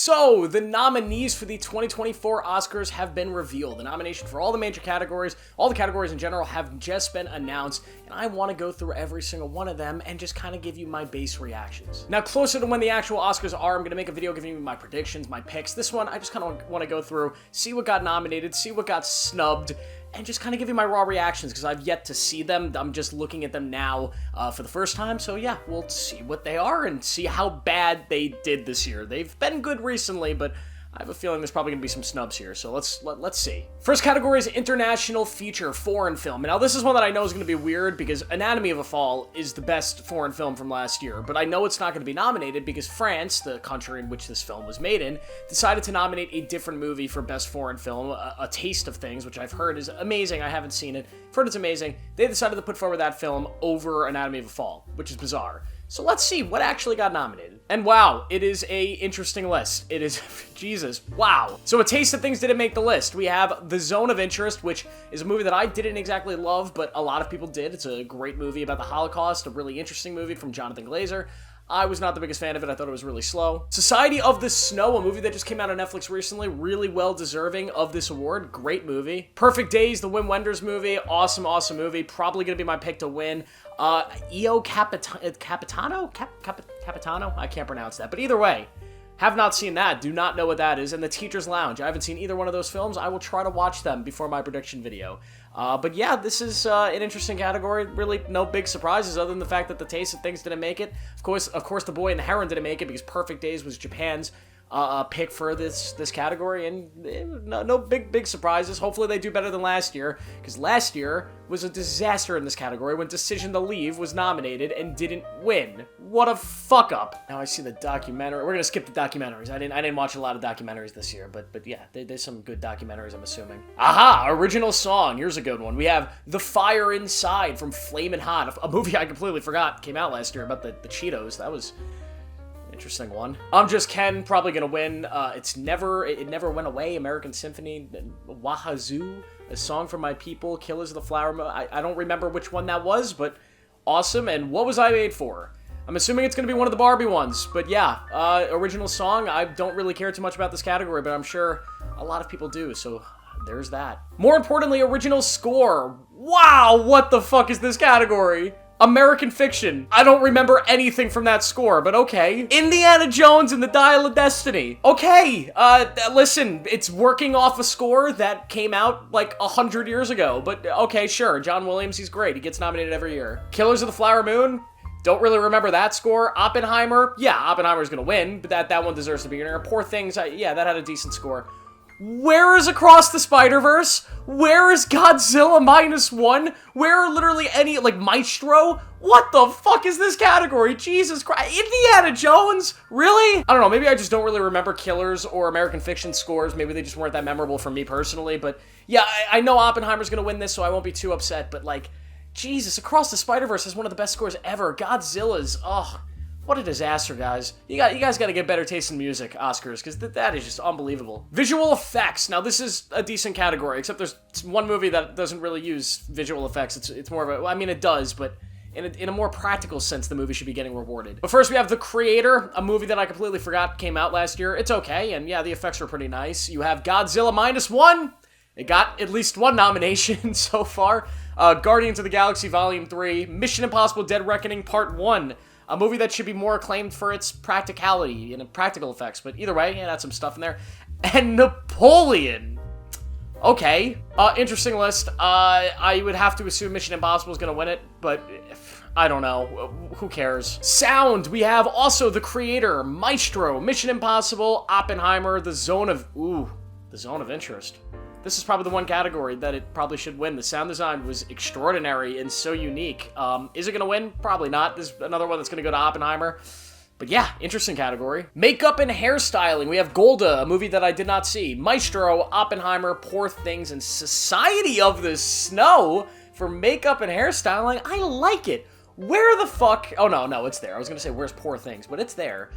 So, the nominees for the 2024 Oscars have been revealed. The nomination for all the major categories, all the categories in general, have just been announced, and I want to go through every single one of them and just kind of give you my base reactions. Now, closer to when the actual Oscars are, I'm going to make a video giving you my predictions, my picks. This one, I just kind of want to go through, see what got nominated, see what got snubbed, and just kind of give you my raw reactions, because I've yet to see them. I'm just looking at them now for the first time, so yeah, we'll see what they are and see how bad they did this year. They've been good recently, but I have a feeling there's probably going to be some snubs here, so let's see. First category is International Feature Foreign Film. Now, this is one that I know is going to be weird because Anatomy of a Fall is the best foreign film from last year, but I know it's not going to be nominated because France, the country in which this film was made in, decided to nominate a different movie for Best Foreign Film, A Taste of Things, which I've heard is amazing. I haven't seen it. I've heard it's amazing. They decided to put forward that film over Anatomy of a Fall, which is bizarre. So let's see what actually got nominated. And wow, it is a interesting list. It is, Jesus, wow. So A Taste of Things didn't make the list. We have The Zone of Interest, which is a movie that I didn't exactly love, but a lot of people did. It's a great movie about the Holocaust, a really interesting movie from Jonathan Glazer. I was not the biggest fan of it. I thought it was really slow. Society of the Snow, a movie that just came out on Netflix recently, really well deserving of this award. Great movie. Perfect Days, the Wim Wenders movie. Awesome, awesome movie. Probably going to be my pick to win. Io Capitano? Capitano? I can't pronounce that. But either way, have not seen that. Do not know what that is. And The Teacher's Lounge. I haven't seen either one of those films. I will try to watch them before my prediction video. But yeah, this is an interesting category. Really no big surprises other than the fact that The Taste of Things didn't make it. Of course, The Boy and the Heron didn't make it because Perfect Days was Japan's pick for this category, and no big surprises. Hopefully they do better than last year, because last year was a disaster in this category when Decision to Leave was nominated and didn't win. What a fuck up. Now I see the documentary. We're gonna skip the documentaries. I didn't watch a lot of documentaries this year, but yeah, there's some good documentaries, I'm assuming. Aha! Original song. Here's a good one. We have The Fire Inside from Flamin' Hot, a movie I completely forgot came out last year about the Cheetos. That was interesting one. I'm Just Ken, probably gonna win. It Never Went Away, American Symphony, Wahazoo, A Song for My People, Killers of the Flower Moon. I don't remember which one that was, but awesome. And What Was I Made For? I'm assuming it's gonna be one of the Barbie ones, but yeah, original song. I don't really care too much about this category, but I'm sure a lot of people do, so there's that. More importantly, original score. Wow, what the fuck is this category? American Fiction. I don't remember anything from that score, but okay. Indiana Jones and the Dial of Destiny. Okay, listen, it's working off a score that came out like 100 years ago, but okay, sure. John Williams, he's great. He gets nominated every year. Killers of the Flower Moon. Don't really remember that score. Oppenheimer. Yeah, Oppenheimer's gonna win, but that one deserves to be in there. Poor Things. Yeah, that had a decent score. Where is Across the Spider-Verse? Where is Godzilla -1? Where are literally any, like, Maestro? What the fuck is this category? Jesus Christ. Indiana Jones? Really? I don't know, maybe I just don't really remember Killers or American Fiction scores. Maybe they just weren't that memorable for me personally, but yeah, I know Oppenheimer's gonna win this, so I won't be too upset, but like, Jesus, Across the Spider-Verse is one of the best scores ever. Godzilla's, ugh. What a disaster, guys. You guys got to get better taste in music, Oscars, because that is just unbelievable. Visual effects. Now, this is a decent category, except there's one movie that doesn't really use visual effects. It's more of a, well, I mean, it does, but in a more practical sense, the movie should be getting rewarded. But first, we have The Creator, a movie that I completely forgot came out last year. It's okay, and yeah, the effects were pretty nice. You have Godzilla -1. It got at least one nomination so far. Guardians of the Galaxy Volume 3. Mission Impossible Dead Reckoning Part 1. A movie that should be more acclaimed for its practicality and practical effects, but either way, it had some stuff in there. And Napoleon! Okay, interesting list. I would have to assume Mission Impossible is gonna win it, but I don't know. Who cares? Sound, we have also The Creator, Maestro, Mission Impossible, Oppenheimer, The Zone of Interest. This is probably the one category that it probably should win. The sound design was extraordinary and so unique. Is it gonna win? Probably not. There's another one that's gonna go to Oppenheimer. But yeah, interesting category. Makeup and hairstyling. We have Golda, a movie that I did not see. Maestro, Oppenheimer, Poor Things, and Society of the Snow for makeup and hairstyling. I like it. Where the fuck? Oh, no, it's there. I was gonna say, where's Poor Things? But it's there.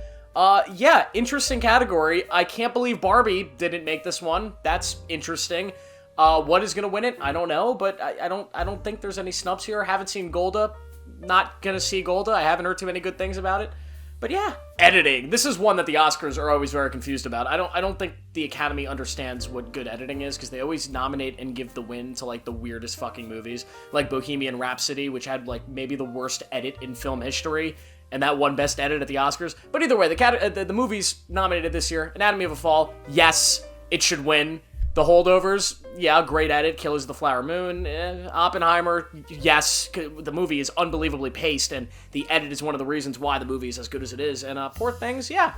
Yeah, interesting category. I can't believe Barbie didn't make this one. That's interesting. What is gonna win it? I don't know, but I don't think there's any snubs here. I haven't seen Golda. Not gonna see Golda. I haven't heard too many good things about it. But yeah, editing. This is one that the Oscars are always very confused about. I don't think the Academy understands what good editing is, because they always nominate and give the win to, like, the weirdest fucking movies. Like Bohemian Rhapsody, which had, like, maybe the worst edit in film history, and that won Best Edit at the Oscars. But either way, the movies nominated this year, Anatomy of a Fall, yes, it should win. The Holdovers, yeah, great edit. Killers of the Flower Moon, Oppenheimer, yes, the movie is unbelievably paced, and the edit is one of the reasons why the movie is as good as it is. And Poor Things, yeah,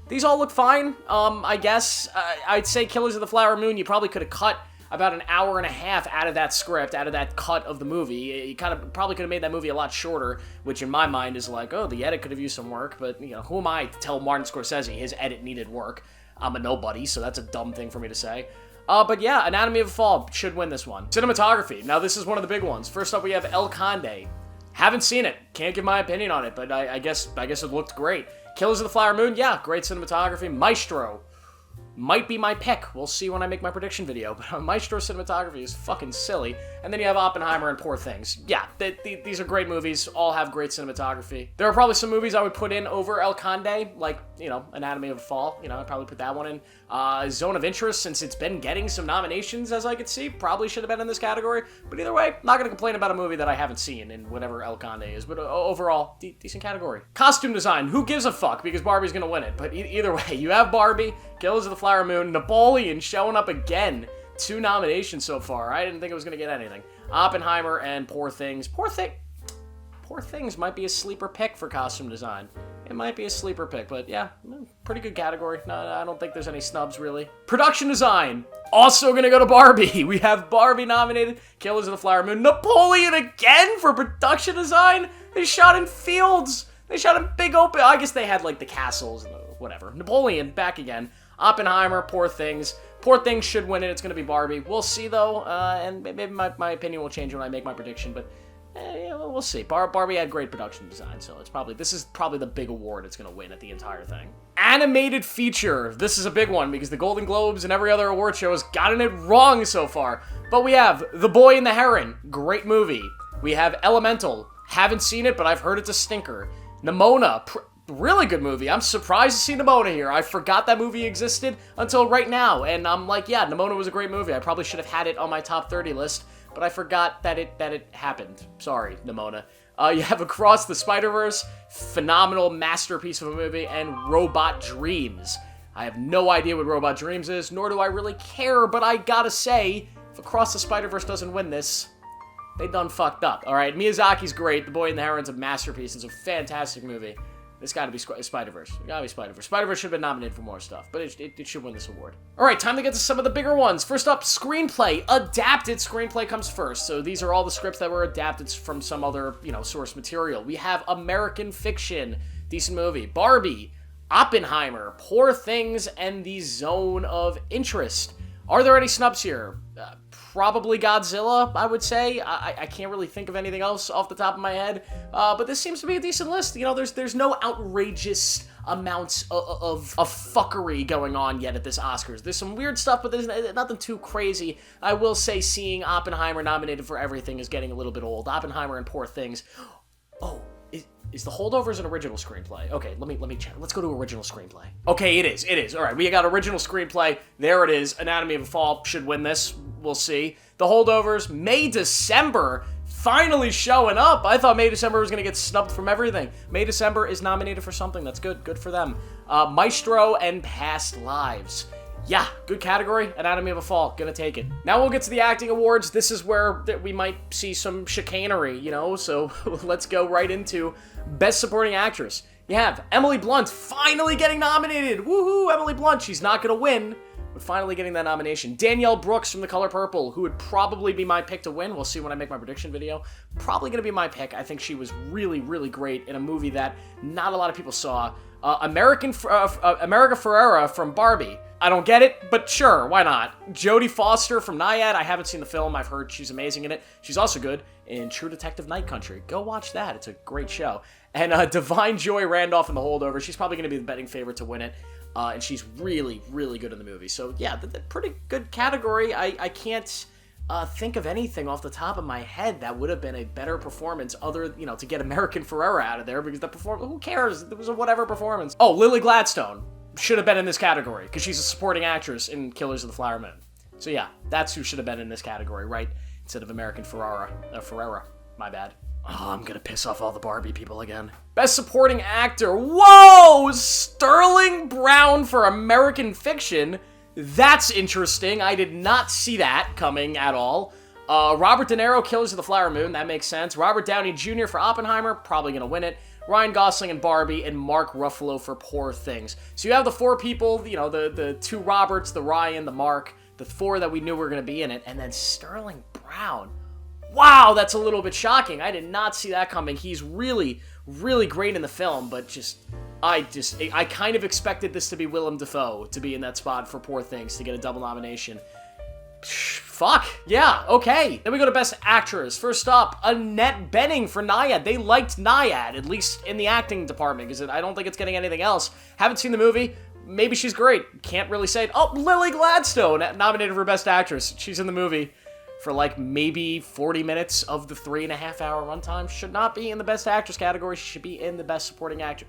these all look fine. I guess I'd say Killers of the Flower Moon, you probably could have cut about an hour and a half out of that script, out of that cut of the movie. You kind of probably could have made that movie a lot shorter, which in my mind is like, oh, the edit could have used some work, but, you know, who am I to tell Martin Scorsese his edit needed work? I'm a nobody, so that's a dumb thing for me to say. But yeah, Anatomy of a Fall should win this one. Cinematography. Now, this is one of the big ones. First up, we have El Conde. Haven't seen it. Can't give my opinion on it, but I guess it looked great. Killers of the Flower Moon. Yeah, great cinematography. Maestro. Might be my pick. We'll see when I make my prediction video. But Maestro cinematography is fucking silly. And then you have Oppenheimer and Poor Things. Yeah, these are great movies. All have great cinematography. There are probably some movies I would put in over El Conde, like, you know, Anatomy of a Fall. You know, I'd probably put that one in. Zone of Interest, since it's been getting some nominations, as I could see, probably should have been in this category. But either way, not going to complain about a movie that I haven't seen in whatever El Conde is. But overall, decent category. Costume design. Who gives a fuck? Because Barbie's going to win it. But either way, you have Barbie, Killers of the Flower Moon, Napoleon showing up again. 2 nominations so far. I didn't think it was going to get anything. Oppenheimer and Poor Things. Poor Things might be a sleeper pick for costume design. It might be a sleeper pick, but yeah, pretty good category. No, I don't think there's any snubs, really. Production design. Also going to go to Barbie. We have Barbie nominated. Killers of the Flower Moon. Napoleon again for production design. They shot in fields. They shot in big open... I guess they had, like, the castles and whatever. Napoleon, back again. Oppenheimer, Poor Things. Poor Things should win it. It's going to be Barbie. We'll see, though, and maybe my opinion will change when I make my prediction, but yeah, we'll see. Barbie had great production design, so this is probably the big award it's going to win at the entire thing. Animated feature. This is a big one, because the Golden Globes and every other award show has gotten it wrong so far. But we have The Boy and the Heron. Great movie. We have Elemental. Haven't seen it, but I've heard it's a stinker. Nimona. Really good movie. I'm surprised to see Nimona here. I forgot that movie existed until right now, and I'm like, yeah, Nimona was a great movie. I probably should have had it on my top 30 list, but I forgot that it happened. Sorry, Nimona. You have Across the Spider-Verse, phenomenal masterpiece of a movie, and Robot Dreams. I have no idea what Robot Dreams is, nor do I really care, but I gotta say, if Across the Spider-Verse doesn't win this, they done fucked up. Alright, Miyazaki's great. The Boy and the Heron's a masterpiece. It's a fantastic movie. It's gotta be Spider-Verse. It gotta be Spider-Verse. Spider-Verse should have been nominated for more stuff, but it should win this award. Alright, time to get to some of the bigger ones. First up, screenplay. Adapted screenplay comes first. So these are all the scripts that were adapted from some other, source material. We have American Fiction, decent movie. Barbie, Oppenheimer, Poor Things, and The Zone of Interest. Are there any snubs here? Probably Godzilla, I would say. I can't really think of anything else off the top of my head. But this seems to be a decent list. There's no outrageous amounts of fuckery going on yet at this Oscars. There's some weird stuff, but there's nothing too crazy. I will say seeing Oppenheimer nominated for everything is getting a little bit old. Oppenheimer and Poor Things. Oh, is The Holdovers an original screenplay? Okay, let me check. Let's go to original screenplay. Okay, it is. All right, we got original screenplay. There it is. Anatomy of a Fall should win this. We'll see. The Holdovers, May, December, finally showing up. I thought May, December was going to get snubbed from everything. May, December is nominated for something. That's good. Good for them. Maestro and Past Lives. Yeah, good category. Anatomy of a Fall, gonna take it. Now we'll get to the acting awards. This is where we might see some chicanery, so let's go right into Best Supporting Actress. You have Emily Blunt finally getting nominated. Woohoo, Emily Blunt. She's not gonna win, but finally getting that nomination. Danielle Brooks from The Color Purple, who would probably be my pick to win. We'll see when I make my prediction video. Probably gonna be my pick. I think she was really, really great in a movie that not a lot of people saw. America Ferrera from Barbie. I don't get it, but sure, why not? Jodie Foster from Nyad. I haven't seen the film. I've heard she's amazing in it. She's also good in True Detective Night Country. Go watch that. It's a great show. And Divine Joy Randolph in The Holdover. She's probably going to be the betting favorite to win it. And she's really, really good in the movie. So yeah, pretty good category. I can't think of anything off the top of my head that would have been a better performance other, to get American Ferrera out of there, because the performance, who cares? It was a whatever performance. Oh, Lily Gladstone should have been in this category, because she's a supporting actress in Killers of the Flower Moon. So yeah, that's who should have been in this category, right? Instead of American Ferrera. My bad. Oh, I'm gonna piss off all the Barbie people again. Best Supporting Actor. Whoa! Sterling Brown for American Fiction. That's interesting. I did not see that coming at all. Robert De Niro, Killers of the Flower Moon. That makes sense. Robert Downey Jr. for Oppenheimer. Probably gonna win it. Ryan Gosling and Barbie, and Mark Ruffalo for Poor Things. So you have the four people, the two Roberts, the Ryan, the Mark, the four that we knew were gonna be in it, and then Sterling Brown. Wow, that's a little bit shocking. I did not see that coming. He's really, really great in the film, but I kind of expected this to be Willem Dafoe to be in that spot for Poor Things to get a double nomination. Fuck. Yeah, okay. Then we go to Best Actress. First up, Annette Bening for Nyad. They liked Nyad, at least in the acting department, because I don't think it's getting anything else. Haven't seen the movie. Maybe she's great. Can't really say it. Oh, Lily Gladstone, nominated for Best Actress. She's in the movie for like maybe 40 minutes of the 3.5-hour runtime. Should not be in the Best Actress category. She should be in the Best Supporting Actor.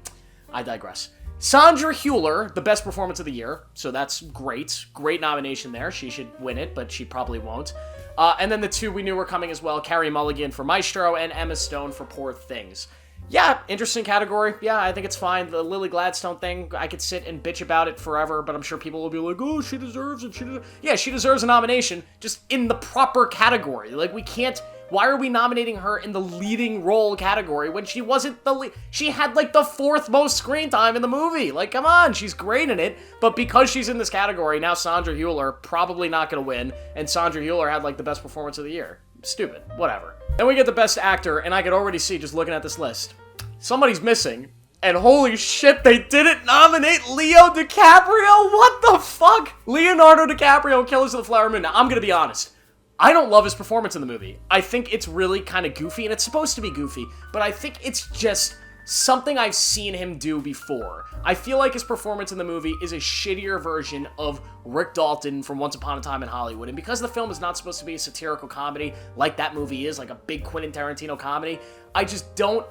I digress. Sandra Hüller, the best performance of the year, so that's great. Great nomination there. She should win it, but she probably won't. And then the two we knew were coming as well, Carey Mulligan for Maestro and Emma Stone for Poor Things. Yeah, interesting category. Yeah, I think it's fine. The Lily Gladstone thing, I could sit and bitch about it forever, but I'm sure people will be like, oh, she deserves it. Yeah, she deserves a nomination, just in the proper category. Like, we can't... Why are we nominating her in the leading role category when she wasn't the lead? She had, like, the 4th most screen time in the movie. Like, come on, she's great in it. But because she's in this category, now Sandra Hüller probably not going to win. And Sandra Hüller had, like, the best performance of the year. Stupid. Whatever. Then we get the Best Actor, and I could already see, just looking at this list, somebody's missing. And holy shit, they didn't nominate Leo DiCaprio? What the fuck? Leonardo DiCaprio, Killers of the Flower Moon. Now, I'm going to be honest. I don't love his performance in the movie. I think it's really kind of goofy, and it's supposed to be goofy, but I think it's just something I've seen him do before. I feel like his performance in the movie is a shittier version of Rick Dalton from Once Upon a Time in Hollywood, and because the film is not supposed to be a satirical comedy like that movie is, like a big Quentin Tarantino comedy, I just don't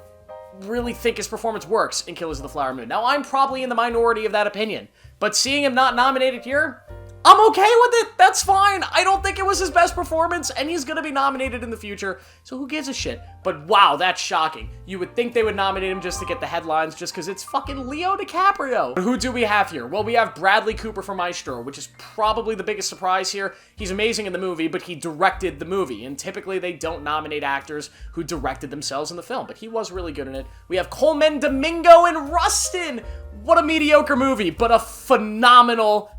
really think his performance works in Killers of the Flower Moon. Now, I'm probably in the minority of that opinion, but seeing him not nominated here, I'm okay with it. That's fine. I don't think it was his best performance, and he's gonna be nominated in the future, so who gives a shit? But wow, that's shocking. You would think they would nominate him just to get the headlines, just because it's fucking Leo DiCaprio. But who do we have here? Well, we have Bradley Cooper for Maestro, which is probably the biggest surprise here. He's amazing in the movie, but he directed the movie, and typically they don't nominate actors who directed themselves in the film, but he was really good in it. We have Colman Domingo in Rustin. What a mediocre movie, but a phenomenal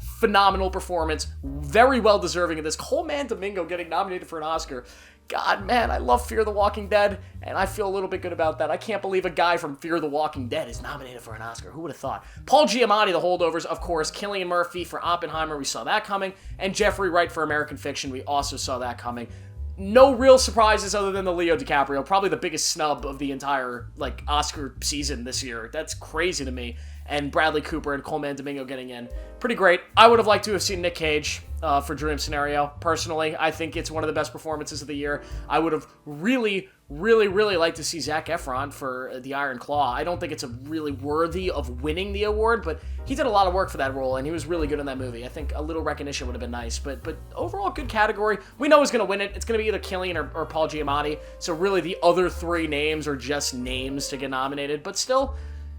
performance. Very well deserving of this. Colman Domingo getting nominated for an Oscar. God, man, I love Fear the Walking Dead, and I feel a little bit good about that. I can't believe a guy from Fear the Walking Dead is nominated for an Oscar. Who would have thought? Paul Giamatti, The Holdovers, of course. Cillian Murphy for Oppenheimer, we saw that coming. And Jeffrey Wright for American Fiction, we also saw that coming. No real surprises other than the Leo DiCaprio. Probably the biggest snub of the entire, Oscar season this year. That's crazy to me. And Bradley Cooper and Colman Domingo getting in. Pretty great. I would have liked to have seen Nick Cage for Dream Scenario. Personally, I think it's one of the best performances of the year. I would have really liked to see Zac Efron for The Iron Claw. I don't think it's really worthy of winning the award, but he did a lot of work for that role, and he was really good in that movie. I think a little recognition would have been nice, but overall, good category. We know who's going to win it. It's going to be either Cillian or Paul Giamatti, so really the other three names are just names to get nominated, but still...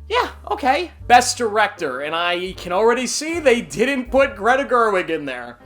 yeah, okay. Best Director, and I can already see they didn't put Greta Gerwig in there.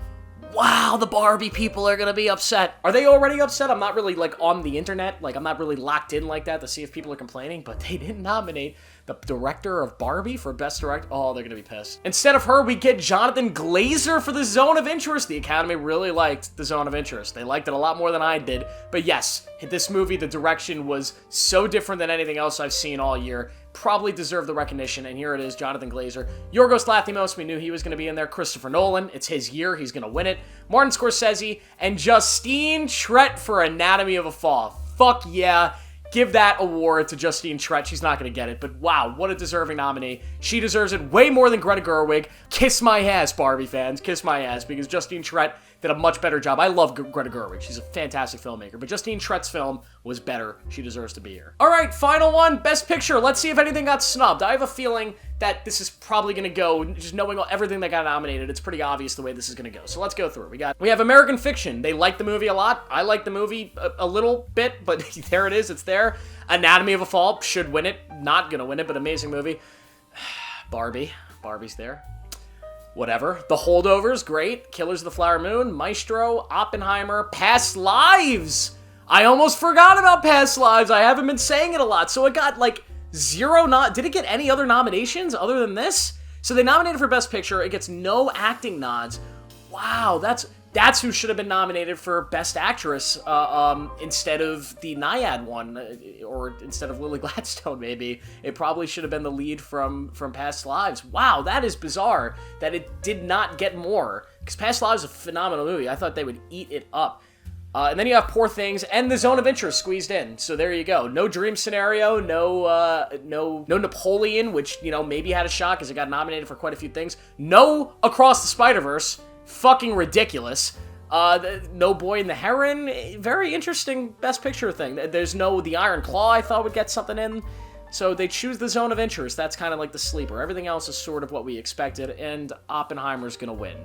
Wow, the Barbie people are gonna be upset. Are they already upset? I'm not really, on the internet. I'm not really locked in like that to see if people are complaining, but they didn't nominate the director of Barbie for Best Director. Oh, they're gonna be pissed. Instead of her, we get Jonathan Glazer for The Zone of Interest. The Academy really liked The Zone of Interest. They liked it a lot more than I did. But yes, this movie, the direction was so different than anything else I've seen all year. Probably deserved the recognition, and here it is, Jonathan Glazer. Yorgos Lanthimos, we knew he was going to be in there. Christopher Nolan, it's his year, he's going to win it. Martin Scorsese, and Justine Triet for Anatomy of a Fall. Fuck yeah. give that award to Justine Triet. She's not going to get it, but wow, what a deserving nominee. She deserves it way more than Greta Gerwig. Kiss my ass, Barbie fans. Kiss my ass, because Justine Triet did a much better job. I love Greta Gerwig. She's a fantastic filmmaker, but Justine Triet's film was better. She deserves to be here. All right, final one, Best Picture. Let's see if anything got snubbed. I have a feeling that this is probably going to go, just knowing everything that got nominated, it's pretty obvious the way this is going to go. So let's go through it. We have American Fiction. They like the movie a lot. I like the movie a little bit, but there it is. It's there. Anatomy of a Fall should win it. Not going to win it, but amazing movie. Barbie. Barbie's there. Whatever. The Holdovers, great. Killers of the Flower Moon, Maestro, Oppenheimer, Past Lives. I almost forgot about Past Lives. I haven't been saying it a lot. So it got like did it get any other nominations other than this? So they nominated for Best Picture. It gets no acting nods. Wow, that's who should have been nominated for Best Actress instead of the Nyad one, or instead of Lily Gladstone, maybe. It probably should have been the lead from Past Lives. Wow, that is bizarre that it did not get more, because Past Lives is a phenomenal movie. I thought they would eat it up. And then you have Poor Things and The Zone of Interest squeezed in. So there you go. No Dream Scenario, no Napoleon, which, maybe had a shot because it got nominated for quite a few things. No Across the Spider-Verse. Fucking ridiculous. No Boy and the Heron. Very interesting Best Picture thing. There's no The Iron Claw, I thought would get something in. So they choose The Zone of Interest. That's kind of like the sleeper. Everything else is sort of what we expected, and Oppenheimer's gonna win.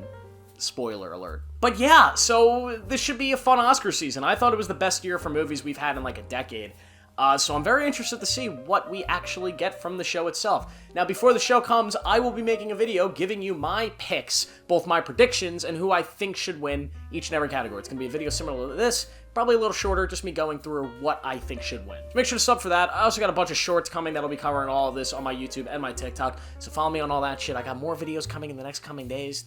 Spoiler alert. But yeah, so this should be a fun Oscar season. I thought it was the best year for movies we've had in like a decade. So I'm very interested to see what we actually get from the show itself. Now, before the show comes, I will be making a video giving you my picks, both my predictions and who I think should win each and every category. It's going to be a video similar to this, probably a little shorter, just me going through what I think should win. So make sure to sub for that. I also got a bunch of shorts coming that'll be covering all of this on my YouTube and my TikTok, so follow me on all that shit. I got more videos coming in the next coming days,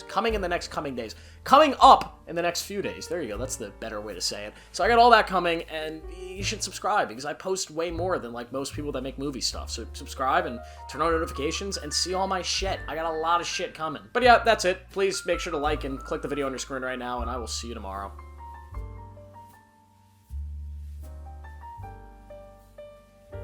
coming up in the next few days. There you go, that's the better way to say it. So I got all that coming, and you should subscribe, because I post way more than like most people that make movie stuff. So subscribe and turn on notifications and see all my shit. I got a lot of shit coming. But yeah, that's it. Please make sure to like and click the video on your screen right now, and I will see you tomorrow.